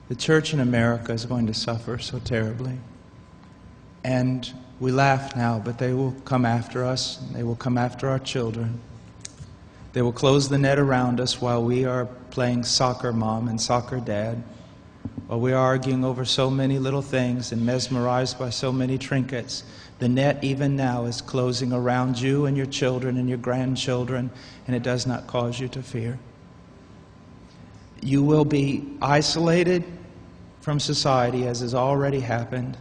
The church in America is going to suffer so terribly. And we laugh now, but they will come after us. They will come after our children. They will close the net around us while we are playing soccer mom and soccer dad, while we are arguing over so many little things and mesmerized by so many trinkets. The net even now is closing around you and your children and your grandchildren, and it does not cause you to fear. You will be isolated from society, as has already happened.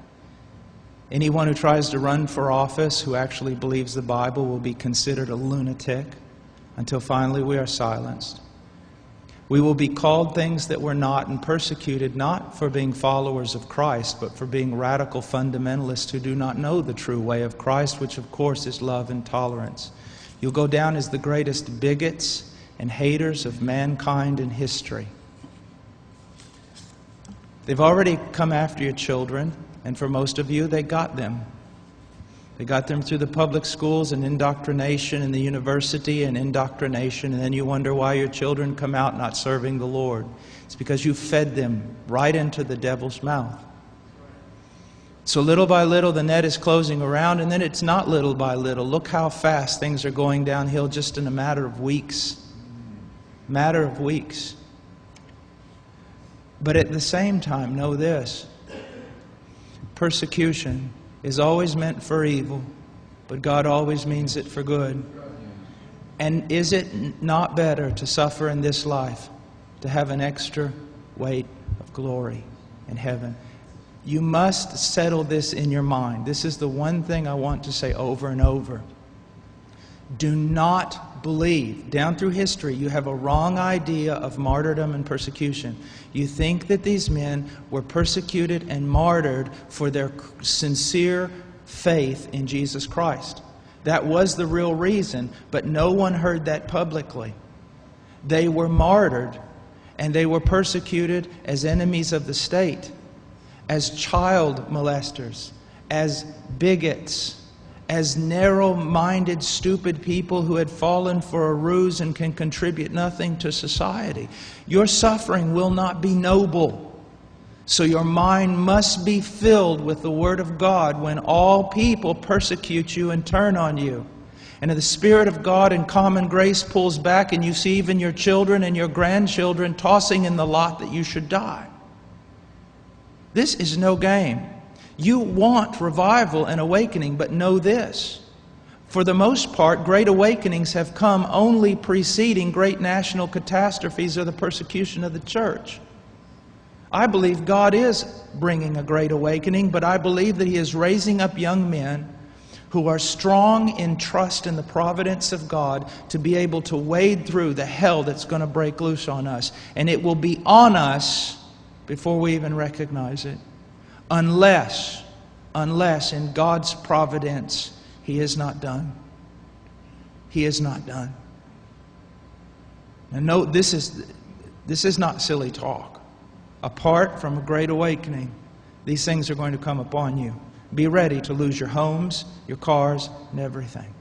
Anyone who tries to run for office who actually believes the Bible will be considered a lunatic until finally we are silenced. We will be called things that we're not and persecuted not for being followers of Christ, but for being radical fundamentalists who do not know the true way of Christ, which of course is love and tolerance. You'll go down as the greatest bigots and haters of mankind in history. They've already come after your children, and for most of you, they got them. They got them through the public schools and indoctrination, and the university and indoctrination, and then you wonder why your children come out not serving the Lord. It's because you fed them right into the devil's mouth. So little by little, the net is closing around, and then it's not little by little. Look how fast things are going downhill just in a matter of weeks. Matter of weeks. But at the same time, know this. Persecution is always meant for evil, but God always means it for good. And is it not better to suffer in this life, to have an extra weight of glory in heaven? You must settle this in your mind. This is the one thing I want to say over and over. Do not believe. Down through history, you have a wrong idea of martyrdom and persecution. You think that these men were persecuted and martyred for their sincere faith in Jesus Christ. That was the real reason, but no one heard that publicly. They were martyred, and they were persecuted as enemies of the state, as child molesters, as bigots, as narrow-minded, stupid people who had fallen for a ruse and can contribute nothing to society. Your suffering will not be noble. So your mind must be filled with the Word of God when all people persecute you and turn on you. And the Spirit of God in common grace pulls back, and you see even your children and your grandchildren tossing in the lot that you should die. This is no game. You want revival and awakening, but know this. For the most part, great awakenings have come only preceding great national catastrophes or the persecution of the church. I believe God is bringing a great awakening, but I believe that He is raising up young men who are strong in trust in the providence of God to be able to wade through the hell that's going to break loose on us. And it will be on us before we even recognize it. Unless in God's providence, He is not done. He is not done. And note, this is not silly talk. Apart from a great awakening, these things are going to come upon you. Be ready to lose your homes, your cars, and everything.